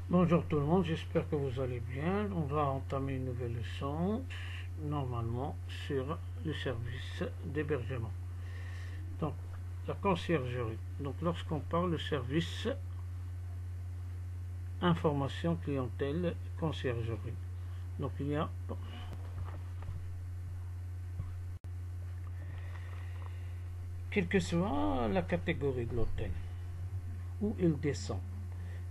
Bonjour tout le monde, j'espère que vous allez bien. On va entamer une nouvelle leçon, normalement, sur le service d'hébergement. Donc, la conciergerie. Donc, lorsqu'on parle de service information clientèle conciergerie. Donc, il y a quelle que soit la catégorie de l'hôtel où il descend.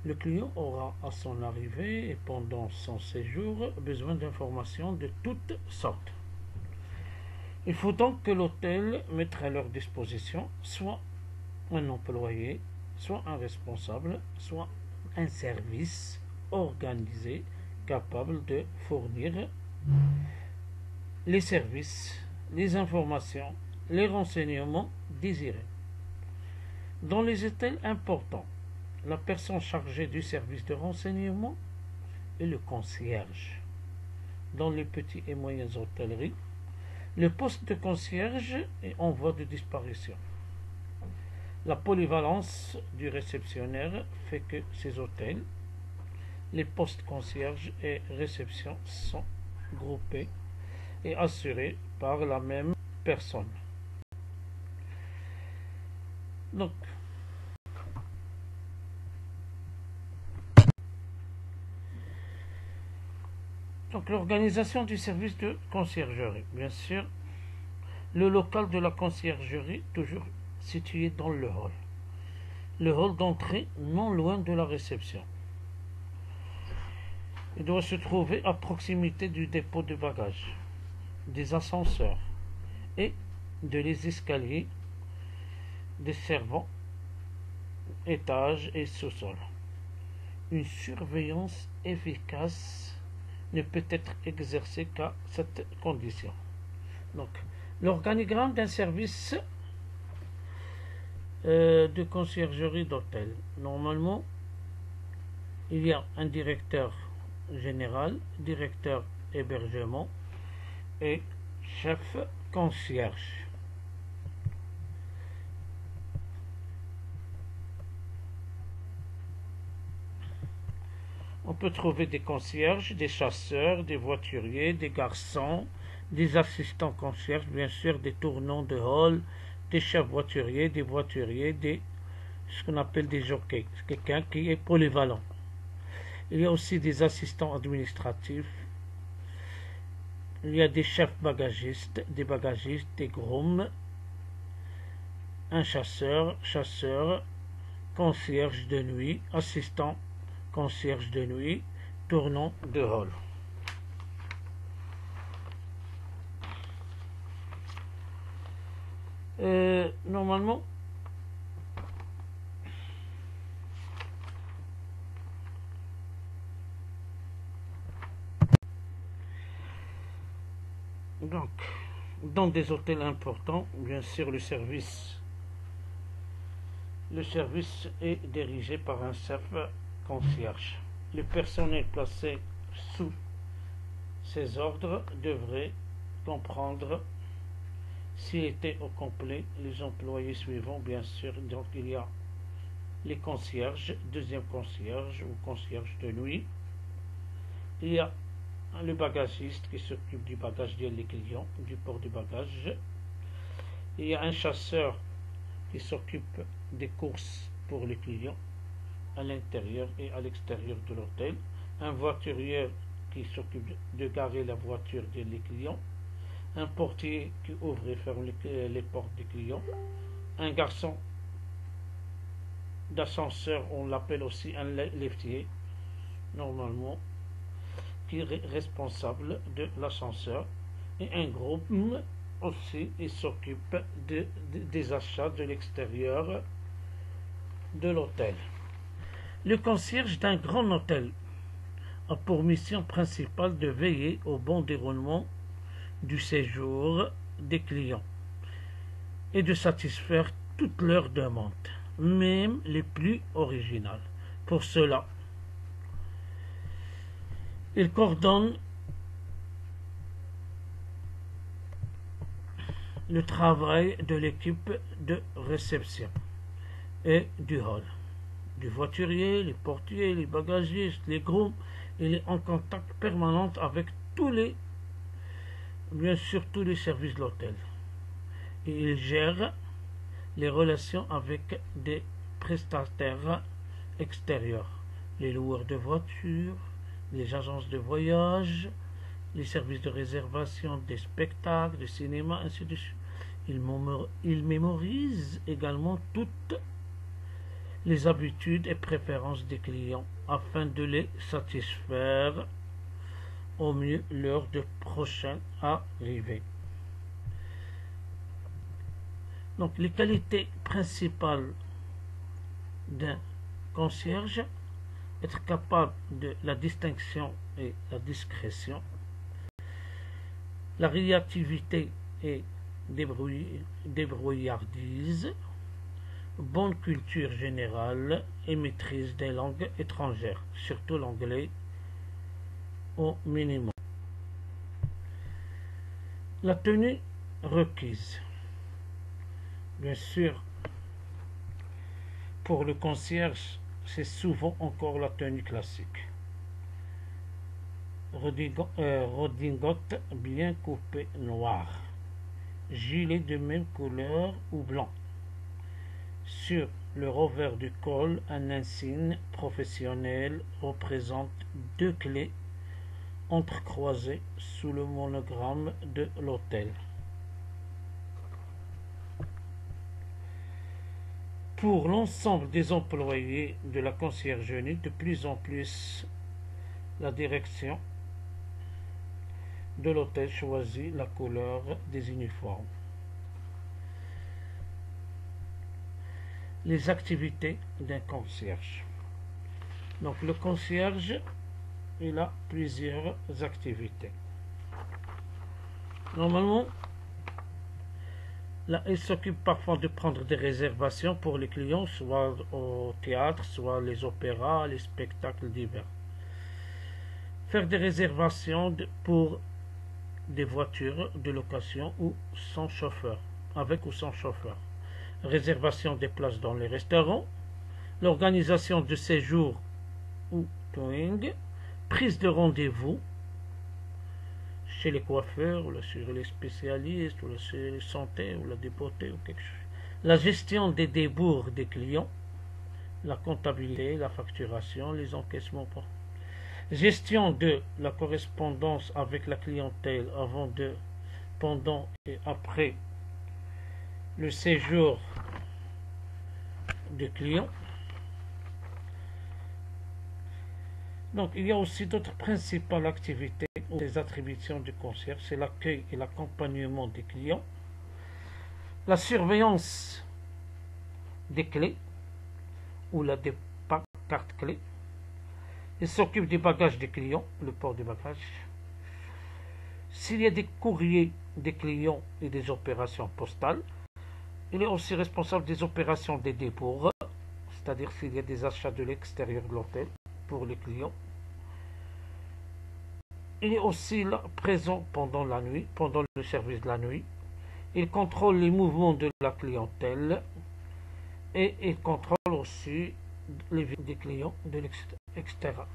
Le client aura à son arrivée et pendant son séjour besoin d'informations de toutes sortes. Il faut donc que l'hôtel mette à leur disposition soit un employé, soit un responsable, soit un service organisé capable de fournir les services, les informations, les renseignements désirés. Dans les hôtels importants, la personne chargée du service de renseignement est le concierge. Dans les petits et moyennes hôtelleries, le poste de concierge est en voie de disparition. La polyvalence du réceptionnaire fait que ces hôtels, les postes concierge et réception sont groupés et assurés par la même personne. Donc, l'organisation du service de conciergerie. Bien sûr, le local de la conciergerie, toujours situé dans le hall. Le hall d'entrée, non loin de la réception. Il doit se trouver à proximité du dépôt de bagages, des ascenseurs et de les escaliers desservant étages et sous-sol. Une surveillance efficace ne peut être exercée qu'à cette condition. Donc, l'organigramme d'un service de conciergerie d'hôtel. Normalement, il y a un directeur général, directeur hébergement et chef concierge. On peut trouver des concierges, des chasseurs, des voituriers, des garçons, des assistants concierges, bien sûr, des tournants de hall, des chefs voituriers, ce qu'on appelle des jockeys, quelqu'un qui est polyvalent. Il y a aussi des assistants administratifs, il y a des chefs bagagistes, des grooms, un chasseur, concierge de nuit, assistant concierge de nuit, tournant de hall. Normalement, donc, dans des hôtels importants, bien sûr, le service est dirigé par un chef concierge. Le personnel placé sous ses ordres devrait comprendre, s'il était au complet, les employés suivants, bien sûr. Donc, il y a les concierges, deuxième concierge ou concierge de nuit. Il y a le bagagiste qui s'occupe du bagage des clients, du port du bagage. Il y a un chasseur qui s'occupe des courses pour les clients à l'intérieur et à l'extérieur de l'hôtel. Un voiturier qui s'occupe de garer la voiture des clients. Un portier qui ouvre et ferme les portes des clients. Un garçon d'ascenseur, on l'appelle aussi un liftier, normalement, qui est responsable de l'ascenseur. Et un groupe aussi, il s'occupe des achats de l'extérieur de l'hôtel. Le concierge d'un grand hôtel a pour mission principale de veiller au bon déroulement du séjour des clients et de satisfaire toutes leurs demandes, même les plus originales. Pour cela, il coordonne le travail de l'équipe de réception et du hall. du voiturier, les portiers, les bagagistes, les grooms. Il est en contact permanent avec bien sûr, tous les services de l'hôtel. Et il gère les relations avec des prestataires extérieurs, les loueurs de voitures, les agences de voyage, les services de réservation des spectacles, de cinéma, ainsi de suite. Il mémorise également toutes les habitudes et préférences des clients afin de les satisfaire au mieux lors de prochaine arrivée. Donc, les qualités principales d'un concierge: être capable de la distinction et la discrétion, la réactivité et débrouillardise, bonne culture générale et maîtrise des langues étrangères, surtout l'anglais au minimum. La tenue requise. Bien sûr, pour le concierge, c'est souvent encore la tenue classique. Redingote bien coupé noir, gilet de même couleur ou blanc. Sur le revers du col, un insigne professionnel représente 2 clés entrecroisées sous le monogramme de l'hôtel. Pour l'ensemble des employés de la conciergerie, de plus en plus, la direction de l'hôtel choisit la couleur des uniformes. Les activités d'un concierge. Donc le concierge, il a plusieurs activités. Normalement, là, il s'occupe parfois de prendre des réservations pour les clients, soit au théâtre, soit les opéras, les spectacles divers. Faire des réservations pour des voitures de location ou sans chauffeur, avec ou sans chauffeur. Réservation des places dans les restaurants, l'organisation de séjours ou towing, prise de rendez-vous chez les coiffeurs, ou chez les spécialistes, ou chez les santé, ou la beauté, ou quelque chose. La gestion des débours des clients, la comptabilité, la facturation, les encaissements. Gestion de la correspondance avec la clientèle avant, pendant et après le séjour du client. Donc, il y a aussi d'autres principales activités ou des attributions du concierge: c'est l'accueil et l'accompagnement des clients, la surveillance des clés ou des cartes clés. Il s'occupe des bagages des clients, le port des bagages. S'il y a des courriers des clients et des opérations postales, il est aussi responsable des opérations des débours, c'est-à-dire s'il y a des achats de l'extérieur de l'hôtel pour les clients. Il est aussi là, présent pendant la nuit, pendant le service de la nuit. Il contrôle les mouvements de la clientèle et il contrôle aussi les vies des clients de l'extérieur.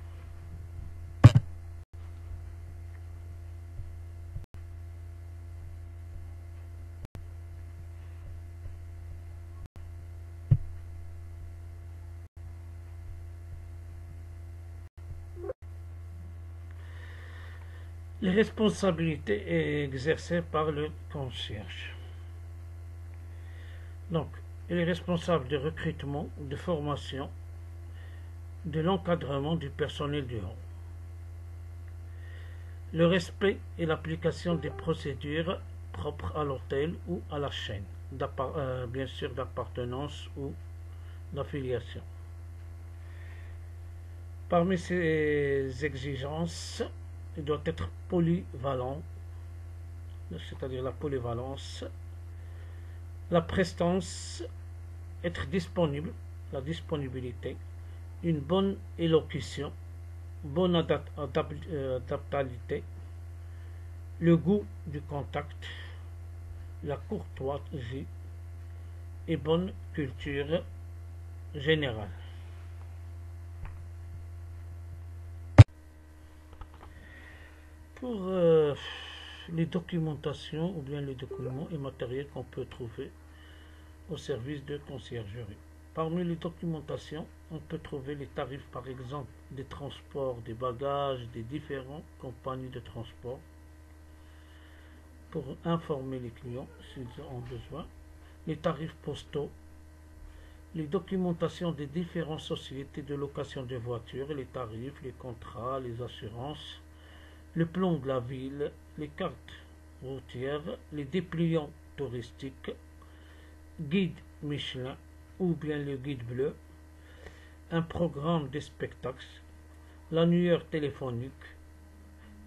Les responsabilités exercées par le concierge. Donc, il est responsable de recrutement, de formation, de l'encadrement du personnel du hall, le respect et l'application des procédures propres à l'hôtel ou à la chaîne, bien sûr d'appartenance ou d'affiliation. Parmi ces exigences, il doit être polyvalent, c'est-à-dire la polyvalence, la prestance, être disponible, la disponibilité, une bonne élocution, bonne adaptabilité, le goût du contact, la courtoisie et bonne culture générale. Pour les documentations ou bien les documents et matériels qu'on peut trouver au service de conciergerie. Parmi les documentations, on peut trouver les tarifs par exemple des transports, des bagages, des différentes compagnies de transport pour informer les clients s'ils ont besoin, les tarifs postaux, les documentations des différentes sociétés de location de voitures, les tarifs, les contrats, les assurances, le plan de la ville, les cartes routières, les dépliants touristiques, guide Michelin ou bien le guide bleu, un programme de spectacles, l'annuaire téléphonique,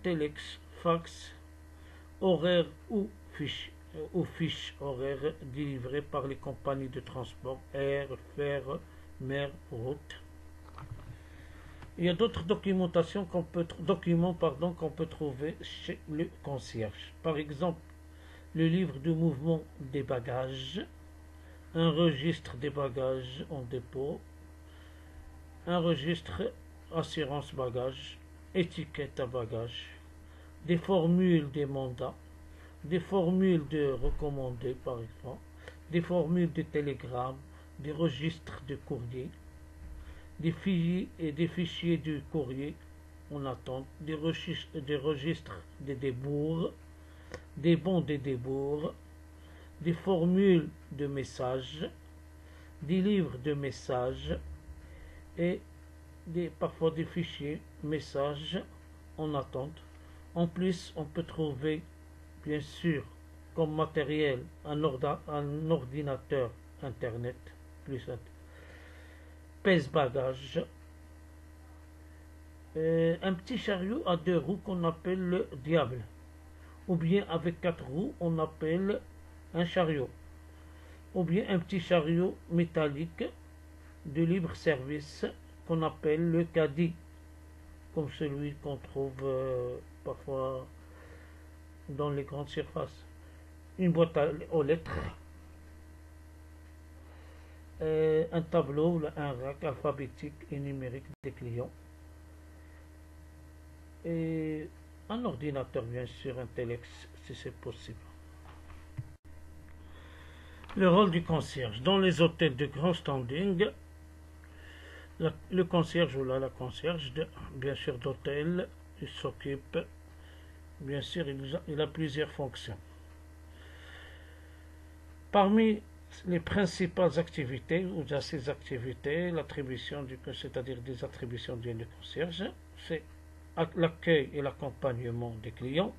téléx, fax, horaires ou fiches horaires délivrées par les compagnies de transport, air, fer, mer, route. Il y a d'autres documents qu'on peut trouver chez le concierge. Par exemple, le livre de mouvement des bagages, un registre des bagages en dépôt, un registre assurance bagages, étiquette à bagages, des formules des mandats, des formules de recommandés par exemple, des formules de télégrammes, des registres de courrier, des fichiers de courrier en attente, des registres de débours, des bons de débours, des formules de messages, des livres de messages et parfois des fichiers messages en attente. En plus, on peut trouver bien sûr comme matériel un ordinateur internet, pèse-bagages, un petit chariot à 2 roues qu'on appelle le diable, ou bien avec 4 roues on appelle un chariot, ou bien un petit chariot métallique de libre service qu'on appelle le caddie, comme celui qu'on trouve parfois dans les grandes surfaces, une boîte aux lettres, un tableau, un rack alphabétique et numérique des clients, et un ordinateur bien sûr, un téléx si c'est possible. Le rôle du concierge. Dans les hôtels de grand standing, le concierge ou la concierge, bien sûr d'hôtel, il s'occupe, bien sûr, il a plusieurs fonctions. Parmi les principales activités, ou de ces activités, l'attribution c'est-à-dire des attributions du concierge, c'est l'accueil et l'accompagnement des clients,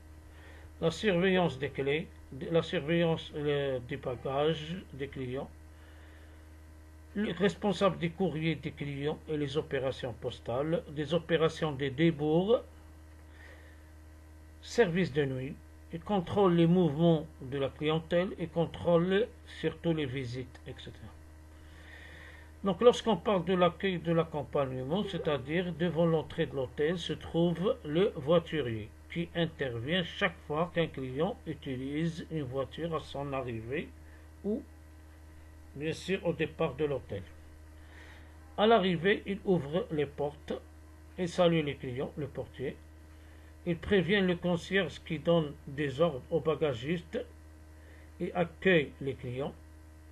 la surveillance des clés, la surveillance des bagages des clients, le responsable des courriers des clients et les opérations postales, des opérations des débours, service de nuit. Il contrôle les mouvements de la clientèle et contrôle surtout les visites, etc. Donc lorsqu'on parle de l'accueil et de l'accompagnement, c'est-à-dire devant l'entrée de l'hôtel se trouve le voiturier qui intervient chaque fois qu'un client utilise une voiture à son arrivée ou bien sûr au départ de l'hôtel. À l'arrivée, il ouvre les portes et salue les clients, le portier. Il prévient le concierge qui donne des ordres aux bagagistes et accueille les clients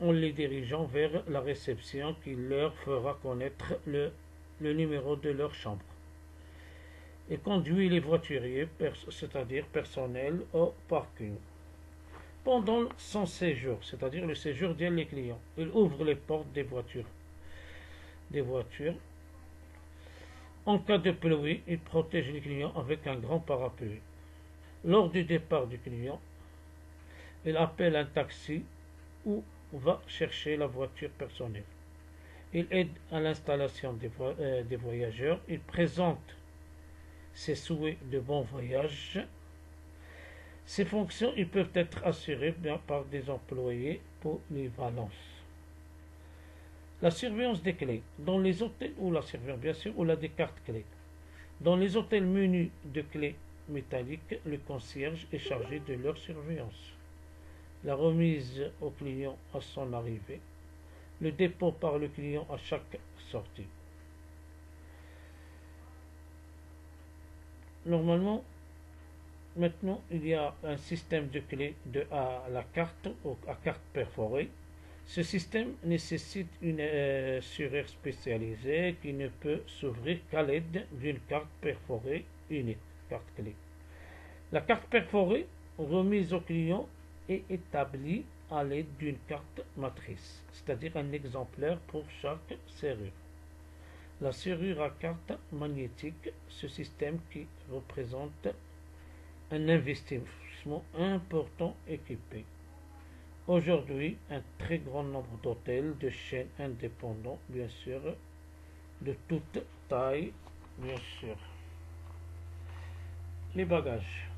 en les dirigeant vers la réception qui leur fera connaître le numéro de leur chambre. Et conduit les voituriers, c'est-à-dire personnel, au parking. Pendant son séjour, c'est-à-dire le séjour des clients, il ouvre les portes des voitures. En cas de pluie, il protège les clients avec un grand parapluie. Lors du départ du client, il appelle un taxi ou va chercher la voiture personnelle. Il aide à l'installation des voyageurs. Il présente ses souhaits de bon voyage. Ces fonctions peuvent être assurées par des employés polyvalents. La surveillance des clés. Dans les hôtels où la surveillance, bien sûr, où la des cartes clés. Dans les hôtels munis de clés métalliques, le concierge est chargé de leur surveillance. La remise au client à son arrivée. Le dépôt par le client à chaque sortie. Normalement, Maintenant, il y a un système de clés à la carte ou à carte perforée. Ce système nécessite une serrure spécialisée qui ne peut s'ouvrir qu'à l'aide d'une carte perforée unique, carte clé. La carte perforée remise au client est établie à l'aide d'une carte matrice, c'est-à-dire un exemplaire pour chaque serrure. La serrure à carte magnétique, ce système qui représente un investissement important équipé. Aujourd'hui, un très grand nombre d'hôtels, de chaînes indépendants, bien sûr, de toute taille, bien sûr. Les bagages.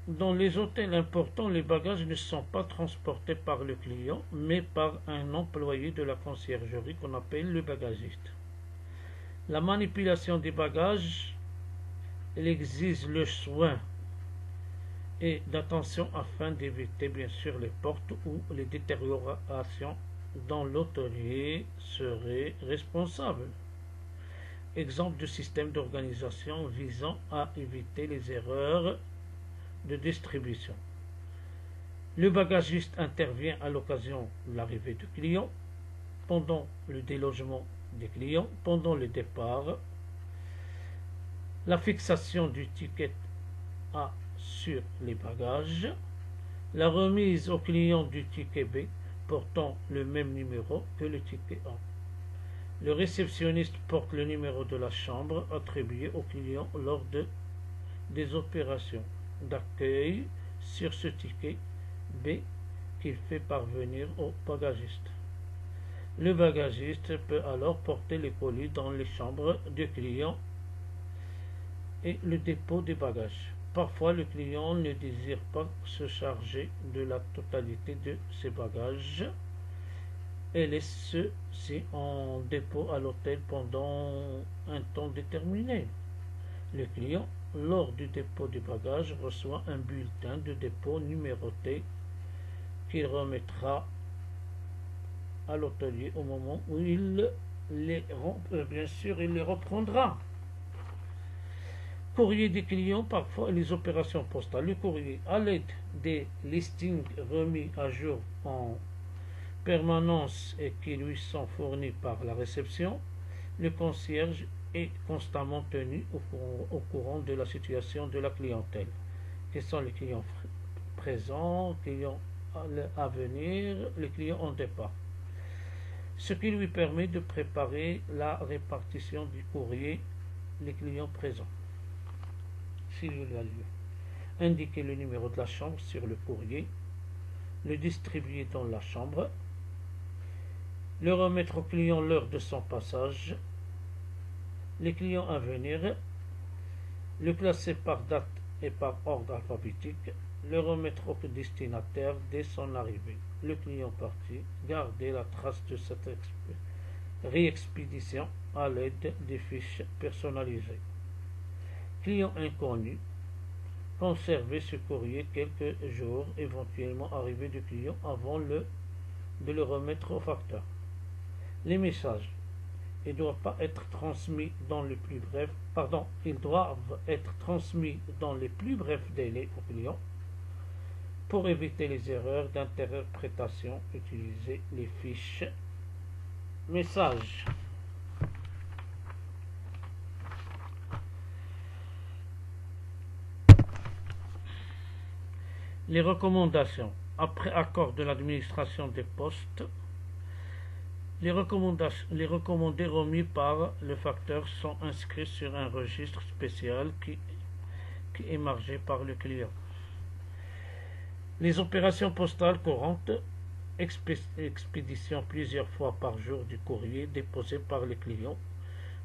Dans les hôtels importants, les bagages ne sont pas transportés par le client, mais par un employé de la conciergerie qu'on appelle le bagagiste. La manipulation des bagages, elle exige le soin et d'attention afin d'éviter bien sûr les portes ou les détériorations dont l'hôtelier serait responsable. Exemple de système d'organisation visant à éviter les erreurs de distribution. Le bagagiste intervient à l'occasion de l'arrivée du client, pendant le délogement des clients, pendant le départ, la fixation du ticket A sur les bagages, la remise au client du ticket B portant le même numéro que le ticket A. Le réceptionniste porte le numéro de la chambre attribué au client lors des opérations d'accueil sur ce ticket B qu'il fait parvenir au bagagiste. Le bagagiste peut alors porter les colis dans les chambres du client et le dépôt des bagages. Parfois, le client ne désire pas se charger de la totalité de ses bagages et laisse ceux-ci en dépôt à l'hôtel pendant un temps déterminé. Le client, lors du dépôt des bagages, reçoit un bulletin de dépôt numéroté qu'il remettra à l'hôtelier au moment où il les reprendra. Courrier des clients, parfois les opérations postales. Le courrier, à l'aide des listings remis à jour en permanence et qui lui sont fournis par la réception, le concierge est constamment tenu au courant de la situation de la clientèle. Quels sont les clients présents, les clients à venir, les clients en départ. Ce qui lui permet de préparer la répartition du courrier les clients présents. S'il y a lieu. Indiquer le numéro de la chambre sur le courrier, le distribuer dans la chambre, le remettre au client l'heure de son passage, les clients à venir, le classer par date et par ordre alphabétique, le remettre au destinataire dès son arrivée. Le client parti, garder la trace de cette réexpédition à l'aide des fiches personnalisées. Client inconnu, conserver ce courrier quelques jours, éventuellement arrivée du client avant de le remettre au facteur. Les messages, ils doivent être transmis dans les plus brefs délais au client. Pour éviter les erreurs d'interprétation, utilisez les fiches messages. Les recommandations. Après accord de l'administration des postes, les recommandés remis par le facteur sont inscrits sur un registre spécial qui est émargé par le client. Les opérations postales courantes, expédition plusieurs fois par jour du courrier déposé par les clients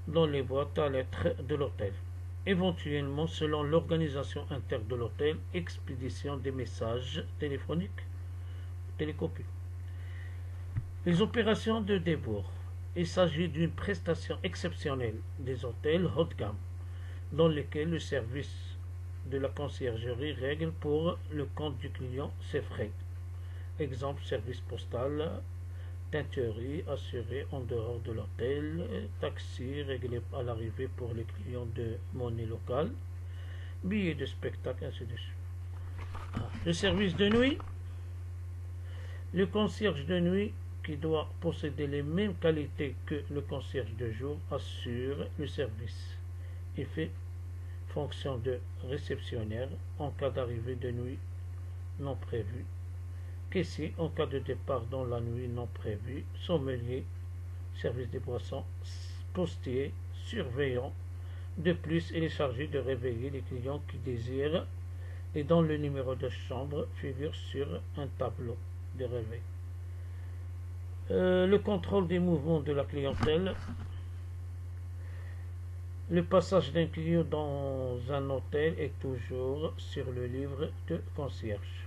dans les boîtes à lettres de l'hôtel. Éventuellement, selon l'organisation interne de l'hôtel, expédition des messages téléphoniques, télécopies. Les opérations de débours. Il s'agit d'une prestation exceptionnelle des hôtels haut de gamme, dans lesquels le service de la conciergerie règle pour le compte du client ses frais. Exemple, service postal, teinturerie assurée en dehors de l'hôtel, taxi réglé à l'arrivée pour les clients de monnaie locale, billets de spectacle, ainsi de suite. Le service de nuit. Le concierge de nuit, qui doit posséder les mêmes qualités que le concierge de jour, assure le service et fait fonction de réceptionnaire en cas d'arrivée de nuit non prévue, caissier en cas de départ dans la nuit non prévue, sommelier, service des boissons, postier, surveillant. De plus, il est chargé de réveiller les clients qui désirent et dont le numéro de chambre figure sur un tableau de réveil. Le contrôle des mouvements de la clientèle. Le passage d'un client dans un hôtel est toujours sur le livre de concierge.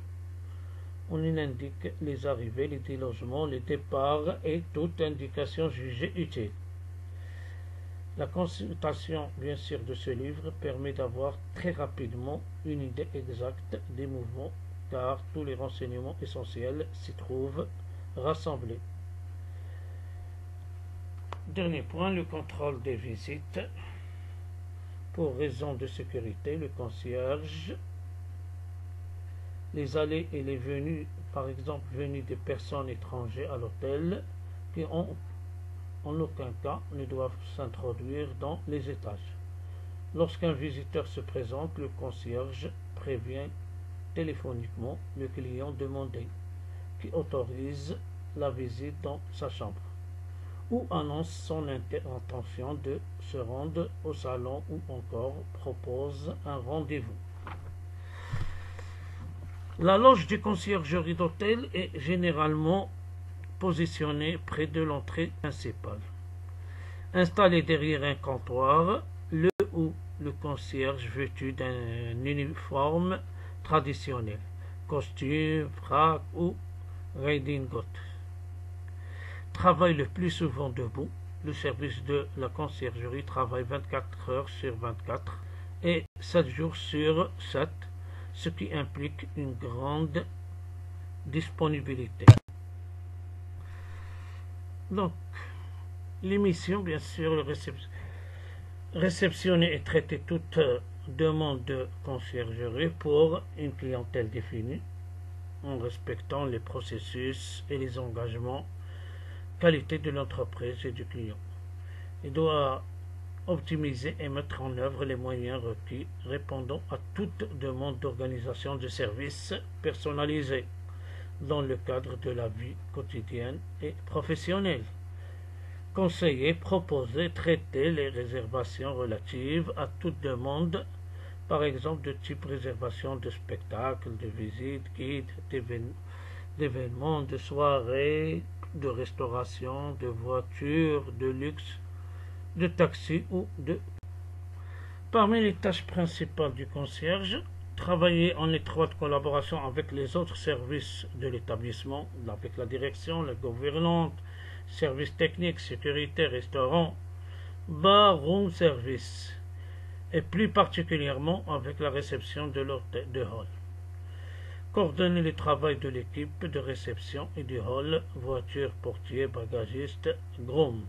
On y indique les arrivées, les délogements, les départs et toute indication jugée utile. La consultation, bien sûr, de ce livre permet d'avoir très rapidement une idée exacte des mouvements, car tous les renseignements essentiels s'y trouvent rassemblés. Dernier point, le contrôle des visites. Pour raison de sécurité, le concierge, les allées et les venues, par exemple venues des personnes étrangères à l'hôtel, qui en aucun cas ne doivent s'introduire dans les étages. Lorsqu'un visiteur se présente, le concierge prévient téléphoniquement le client demandé, qui autorise la visite dans sa chambre, ou annonce son intention de se rendre au salon ou encore propose un rendez-vous. La loge de conciergerie d'hôtel est généralement positionnée près de l'entrée principale. Installé derrière un comptoir, le ou le concierge vêtu d'un uniforme traditionnel, costume, frac ou redingote, travaille le plus souvent debout. Le service de la conciergerie travaille 24 heures sur 24 et 7 jours sur 7, ce qui implique une grande disponibilité. Donc, l'émission, bien sûr, réceptionner et traiter toute demande de conciergerie pour une clientèle définie, en respectant les processus et les engagements qualité de l'entreprise et du client. Il doit optimiser et mettre en œuvre les moyens requis répondant à toute demande d'organisation de services personnalisés dans le cadre de la vie quotidienne et professionnelle. Conseiller, proposer, traiter les réservations relatives à toute demande, par exemple de type réservation de spectacles, de visites, guides, d'événements, de soirées, de restauration, de voitures, de luxe, de taxi ou de... Parmi les tâches principales du concierge, travailler en étroite collaboration avec les autres services de l'établissement, avec la direction, la gouvernante, services techniques, sécurité, restaurant, bar, room service, et plus particulièrement avec la réception de l'hôtel de hall. Coordonner le travail de l'équipe de réception et du hall, voiture, portier, bagagiste, groom.